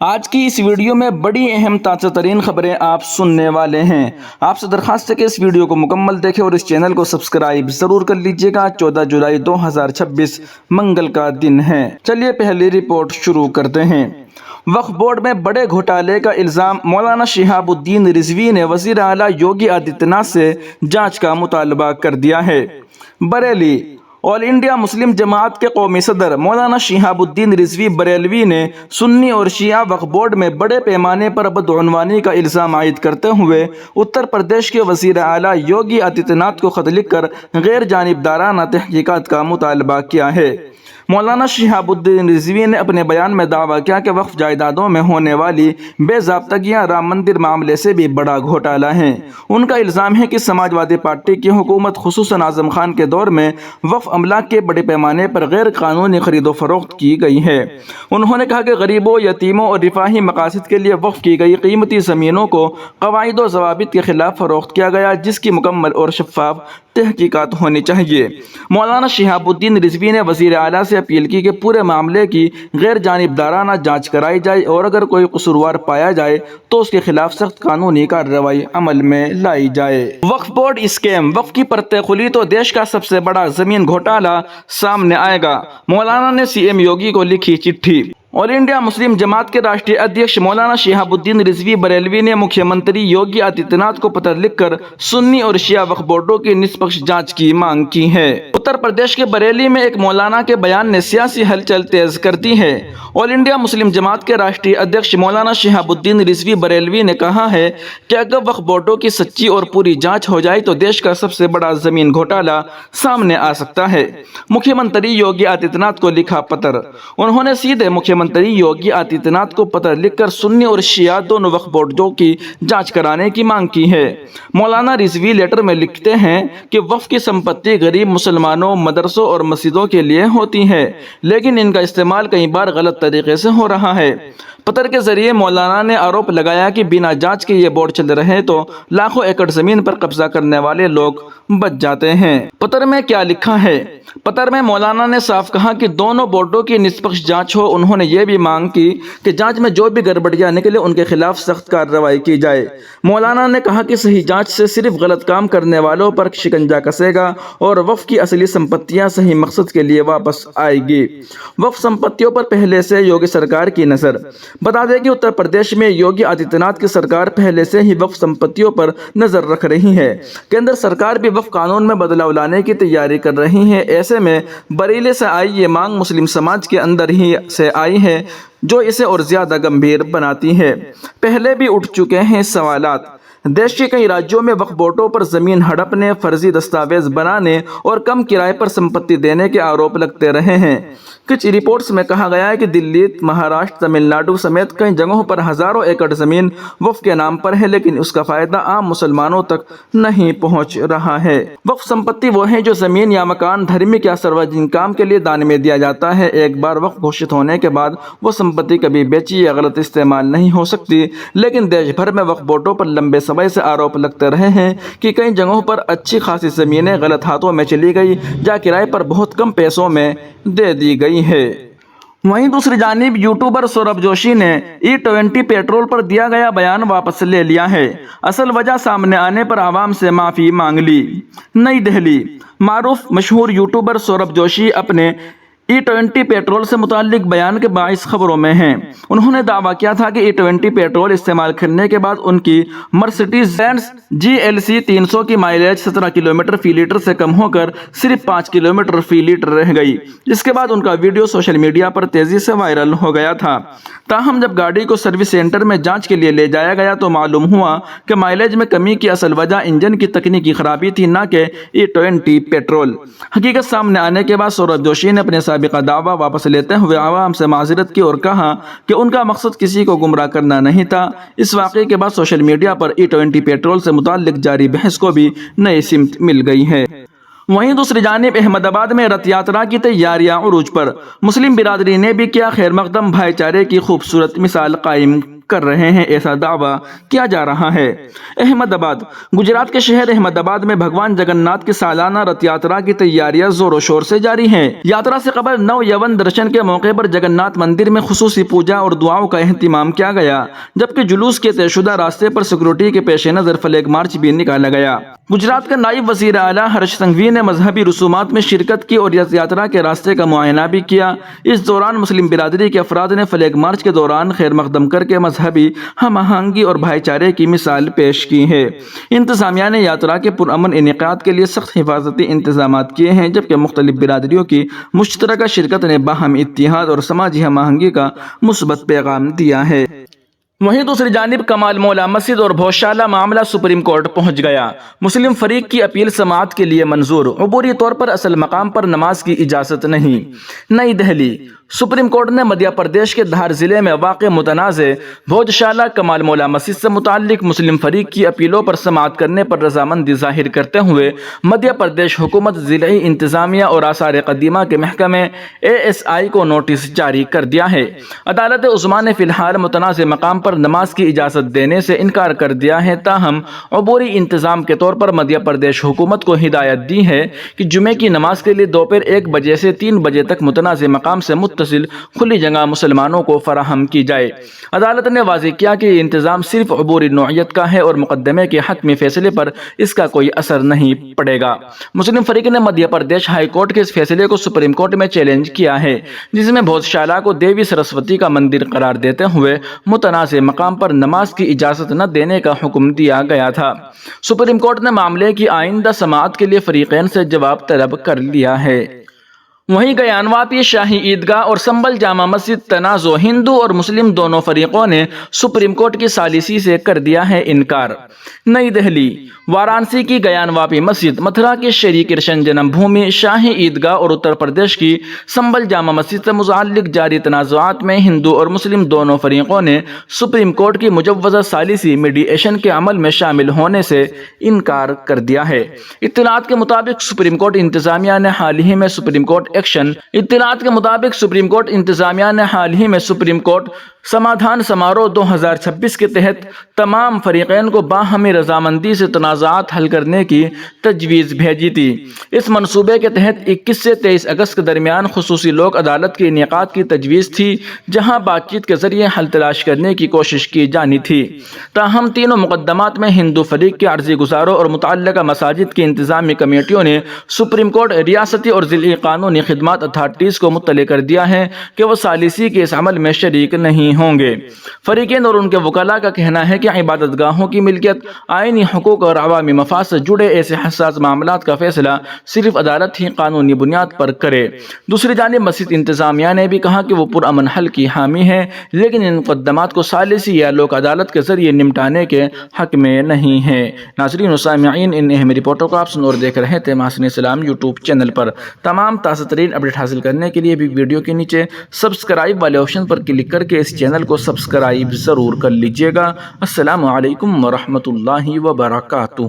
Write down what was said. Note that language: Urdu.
آج کی اس ویڈیو میں بڑی اہم تازہ ترین خبریں آپ سننے والے ہیں۔ آپ سے درخواست ہے کہ اس ویڈیو کو مکمل دیکھیں اور اس چینل کو سبسکرائب ضرور کر لیجئے گا۔ 14 جولائی 2026 منگل کا دن ہے۔ چلیے پہلی رپورٹ شروع کرتے ہیں۔ وقف بورڈ میں بڑے گھوٹالے کا الزام، مولانا شہاب الدین رضوی نے وزیر اعلیٰ یوگی آدتیہ ناتھ سے جانچ کا مطالبہ کر دیا ہے۔ بریلی، آل انڈیا مسلم جماعت کے قومی صدر مولانا شہاب الدین رضوی بریلوی نے سنی اور شیعہ وقف بورڈ میں بڑے پیمانے پر بدعنوانی کا الزام عائد کرتے ہوئے اتر پردیش کے وزیر اعلیٰ یوگی آدتیہ ناتھ کو خط لکھ کر غیر جانبدارانہ تحقیقات کا مطالبہ کیا ہے۔ مولانا شہاب الدین رضوی نے اپنے بیان میں دعویٰ کیا کہ وقف جائیدادوں میں ہونے والی بے ضابطگیاں رام مندر معاملے سے بھی بڑا گھوٹالہ ہیں۔ ان کا الزام ہے کہ سماجوادی پارٹی کی حکومت خصوصاً اعظم خان کے دور میں وقف املاک کے بڑے پیمانے پر غیر قانونی خرید و فروخت کی گئی ہے۔ انہوں نے کہا کہ غریبوں، یتیموں اور رفاہی مقاصد کے لیے وقف کی گئی قیمتی زمینوں کو قواعد و ضوابط کے خلاف فروخت کیا گیا، جس کی مکمل اور شفاف تحقیقات ہونی چاہیے۔ مولانا شہاب الدین رضوی نے وزیر اعلیٰ سے اپیل کی کہ پورے معاملے کی غیر جانبدارانہ جانچ کرائی جائے اور اگر کوئی قصوروار پایا جائے تو اس کے خلاف سخت قانونی کارروائی عمل میں لائی جائے۔ وقف بورڈ اسکیم، وقف کی پرتیں کھلی تو دیش کا سب سے بڑا زمین گھوٹالہ سامنے آئے گا، مولانا نے سی ایم یوگی کو لکھی چٹھی۔ آل انڈیا مسلم جماعت کے راشٹری ادھیکش مولانا شہاب الدین رضوی بریلوی نے مکھیہ منتری یوگی آدتیہ ناتھ کو پتر لکھ کر سنی اور شیعہ وقف بورڈوں کی نسپکش جانچ کی مانگ کی ہے۔ اتر پردیش کے بریلی میں ایک مولانا کے بیان نے سیاسی ہلچل تیز کر دی ہے۔ آل انڈیا مسلم جماعت کے راشٹری ادھیکش مولانا شہاب الدین رضوی بریلوی نے کہا ہے کہ اگر وقف بورڈوں کی سچی اور پوری جانچ ہو جائے تو دیش کا سب سے بڑا زمین گھوٹالہ سامنے آ سکتا ہے۔ مکھیہ منتری یوگی آدتیہ ناتھ کو لکھا پتر، انہوں نے سیدھے مکھیہ منتری یوگی آدتیہ ناتھ کو پتر لکھ کر سنی اور شیعہ دونوں وقف بورڈوں کی جانچ کرانے کی مانگ کی ہے۔ مولانا رضوی لیٹر میں لکھتے ہیں کہ وقف کی سمپتی غریب مسلمانوں، مدرسوں اور مسجدوں کے لیے ہوتی ہے، لیکن ان کا استعمال کئی بار غلط طریقے سے ہو رہا ہے۔ پتر کے ذریعے مولانا نے آروپ لگایا کہ بنا جانچ کے یہ بورڈ چل رہے تو لاکھوں ایکڑ زمین پر قبضہ کرنے والے لوگ بچ جاتے ہیں۔ پتر میں کیا لکھا ہے؟ پتر میں مولانا نے صاف کہا کہ دونوں بورڈوں کی نسپکش جانچ ہو۔ انہوں نے یہ بھی مانگ کی کہ جانچ میں جو بھی گڑبڑیاں نکلے ان کے خلاف سخت کارروائی کی جائے۔ مولانا نے کہا کہ صحیح جانچ سے صرف غلط کام کرنے والوں پر شکنجہ کسے گا اور وقف کی اصلی سمپتیاں صحیح مقصد کے لیے واپس آئے گی۔ وقف سمپتیوں پر پہلے سے یوگی سرکار کی نظر۔ بتا دیں کہ اتر پردیش میں یوگی آدتیہ ناتھ کی سرکار پہلے سے ہی وقف سمپتیوں پر نظر رکھ رہی ہے۔ کیندر سرکار بھی وقف قانون میں بدلاؤ لانے کی تیاری کر رہی ہے۔ ایسے میں بریلی سے آئی یہ مانگ مسلم سماج کے اندر ہی سے آئی ہے، جو اسے اور زیادہ گمبھیر بناتی ہے۔ پہلے بھی اٹھ چکے ہیں سوالات۔ دیش کے کئی راجیوں میں وقف بورڈوں پر زمین ہڑپنے، فرضی دستاویز بنانے اور کم کرائے پر سمپتی دینے کے آروپ لگتے رہے ہیں۔ کچھ رپورٹس میں کہا گیا ہے کہ دلی، مہاراشٹر، تمل ناڈو سمیت کئی جگہوں پر ہزاروں ایکڑ زمین وقف کے نام پر ہے، لیکن اس کا فائدہ عام مسلمانوں تک نہیں پہنچ رہا ہے۔ وقف سمپتی وہ ہیں جو زمین یا مکان دھارمک یا ساروجنک کام کے لیے دان میں دیا جاتا ہے۔ ایک بار وقف گھوشت ہونے کے بعد وہ سمپتی کبھی بیچی یا غلط استعمال نہیں ہو سکتی، لیکن دیش بھر میں وقف بورڈوں پر لمبے سمے سے آروپ لگتے رہے ہیں کہ کئی جگہوں پر اچھی خاصی زمینیں غلط ہاتھوں میں چلی گئی یا کرائے پر بہت کم پیسوں میں دے دی گئی ہے۔ وہیں دوسری جانب یوٹیوبر سوربھ جوشی نے E20 پیٹرول پر دیا گیا بیان واپس لے لیا ہے۔ اصل وجہ سامنے آنے پر عوام سے معافی مانگ لی۔ نئی دہلی، معروف مشہور یوٹیوبر سوربھ جوشی اپنے E20 پیٹرول سے متعلق بیان کے باعث خبروں میں ہیں۔ انہوں نے دعویٰ کیا تھا کہ E20 پیٹرول استعمال کرنے کے بعد ان کی مرسیڈیز بینز GLC 300 کی مائلیج 17 کلومیٹر فی لیٹر سے کم ہو کر صرف 5 کلومیٹر فی لیٹر رہ گئی، جس کے بعد ان کا ویڈیو سوشل میڈیا پر تیزی سے وائرل ہو گیا تھا۔ تاہم جب گاڑی کو سروس سینٹر میں جانچ کے لیے لے جایا گیا تو معلوم ہوا کہ مائلیج میں کمی کی اصل وجہ انجن کی تکنیکی خرابی تھی، نہ کہ E20 پیٹرول۔ حقیقت سامنے آنے کے بعد سوربھ جوشی نے اپنے سابقہ دعویٰ واپس لیتے ہوئے عوام سے معذرت کی اور کہا کہ ان کا مقصد کسی کو گمراہ کرنا نہیں تھا۔ اس واقعے کے بعد سوشل میڈیا پر E20 پیٹرول سے متعلق جاری بحث کو بھی نئی سمت مل گئی ہے۔ وہیں دوسری جانب احمد آباد میں رتھ یاترا کی تیاریاں عروج پر، مسلم برادری نے بھی کیا خیر مقدم، بھائی چارے کی خوبصورت مثال قائم کر رہے ہیں، ایسا دعویٰ کیا جا رہا ہے۔ احمد آباد، گجرات کے شہر احمد آباد میں بھگوان جگن ناتھ کی سالانہ رتھ یاترا کی تیاریاں زور و شور سے جاری ہیں۔ یاترا سے قبل نو یون درشن کے موقع پر جگن ناتھ مندر میں خصوصی پوجا اور دعاؤں کا اہتمام کیا گیا، جبکہ جلوس کے طے شدہ راستے پر سیکورٹی کے پیش نظر فلیگ مارچ بھی نکالا گیا۔ گجرات کے نائب وزیر اعلیٰ ہرش سنگھوی نے مذہبی رسومات میں شرکت کی اور رتھ یاترا کے راستے کا معائنہ بھی کیا۔ اس دوران مسلم برادری کے افراد نے فلیگ مارچ کے دوران خیر مقدم کر کے مذہبی ہم آہنگی اور بھائی چارے کی مثال پیش کی ہے۔ انتظامیہ نے یاترا کے پرامن انعقاد کے لیے سخت حفاظتی انتظامات کیے ہیں، جبکہ مختلف برادریوں کی مشترکہ شرکت نے باہمی اتحاد اور سماجی ہم آہنگی کا مثبت پیغام دیا ہے۔ وہیں دوسری جانب کمال مولا مسجد اور بھوشالہ معاملہ سپریم کورٹ پہنچ گیا۔ مسلم فریق کی اپیل سماعت کے لیے منظور، عبوری طور پر اصل مقام پر نماز کی اجازت نہیں۔ نئی دہلی، سپریم کورٹ نے مدھیہ پردیش کے دھار ضلع میں واقع متنازع بھوجشالہ کمال مولا مسجد سے متعلق مسلم فریق کی اپیلوں پر سماعت کرنے پر رضامندی ظاہر کرتے ہوئے مدھیہ پردیش حکومت، ضلعی انتظامیہ اور آثار قدیمہ کے محکمے ASI کو نوٹس جاری کر دیا ہے۔ عدالت عظمیٰ نے فی الحال متنازع مقام پر نماز کی اجازت دینے سے انکار کر دیا ہے، تاہم عبوری انتظام کے طور پر مدھیہ پردیش حکومت کو ہدایت دی ہے کہ جمعے کی نماز کے لیے دوپہر 1 بجے سے 3 بجے تک متنازع مقام سے متصل کھلی جگہ مسلمانوں کو فراہم کی جائے۔ عدالت نے واضح کیا کہ یہ انتظام صرف عبوری نوعیت کا ہے اور مقدمے کے حتمی فیصلے پر اس کا کوئی اثر نہیں پڑے گا۔ مسلم فریق نے مدھیہ پردیش ہائی کورٹ کے اس فیصلے کو سپریم کورٹ میں چیلنج کیا ہے، جس میں بھوجشالہ کو دیوی سرسوتی کا مندر قرار دیتے ہوئے متنازع مقام پر نماز کی اجازت نہ دینے کا حکم دیا گیا تھا۔ سپریم کورٹ نے معاملے کی آئندہ سماعت کے لیے فریقین سے جواب طلب کر لیا ہے۔ وہیں گیانواپی شاہی عیدگاہ اور سنبل جامع مسجد تنازع، ہندو اور مسلم دونوں فریقوں نے سپریم کورٹ کی ثالثی سے کر دیا ہے انکار۔ نئی دہلی، وارانسی کی گیانواپی مسجد، متھرا کی شری کرشن جنم بھومی شاہی عیدگاہ اور اتر پردیش کی سنبل جامع مسجد سے متعلق جاری تنازعات میں ہندو اور مسلم دونوں فریقوں نے سپریم کورٹ کی مجوزہ ثالثی میڈیشن کے عمل میں شامل ہونے سے انکار کر دیا ہے۔ اطلاعات کے مطابق سپریم کورٹ انتظامیہ نے حال ہی میں سپریم کورٹ سپریم کورٹ سمادھان سماروہ 2026 کے تحت تمام فریقین کو باہمی رضامندی سے تنازعات حل کرنے کی تجویز بھیجی تھی۔ اس منصوبے کے تحت 21 سے 23 اگست کے درمیان خصوصی لوک عدالت کے انعقاد کی تجویز تھی، جہاں بات چیت کے ذریعے حل تلاش کرنے کی کوشش کی جانی تھی۔ تاہم تینوں مقدمات میں ہندو فریق کے عرضی گزاروں اور متعلقہ مساجد کی انتظامی کمیٹیوں نے سپریم کورٹ، ریاستی اور ضلعی قانونی خدمات اتھارٹیز کو مطلع کر دیا ہے کہ وہ ثالثی کے اس عمل میں شریک نہیں ہوں گے۔ فریقین اور ان کے وکلاء کا کہنا ہے کہ عبادت گاہوں کی ملکیت، آئینی حقوق اور عوامی مفاد سے جڑے ایسے حساس معاملات کا فیصلہ صرف عدالت ہی قانونی بنیاد پر کرے۔ دوسری جانب مسجد انتظامیہ نے بھی کہا کہ وہ پرامن حل کی حامی ہے، لیکن ان مقدمات کو ثالثی یا لوک عدالت کے ذریعے نمٹانے کے حق میں نہیں ہے۔ ناظرین و سامعین، ان اہم رپورٹوں کو آپ سن اور دیکھ رہے تھے محسن اسلام یوٹیوب چینل پر۔ تمام تازہ ترین اپڈیٹ حاصل کرنے کے لیے بھی ویڈیو کے نیچے سبسکرائب والے آپشن پر کلک کر کے اس چینل کو سبسکرائب ضرور کر لیجئے گا۔ السلام علیکم ورحمۃ اللہ وبرکاتہ۔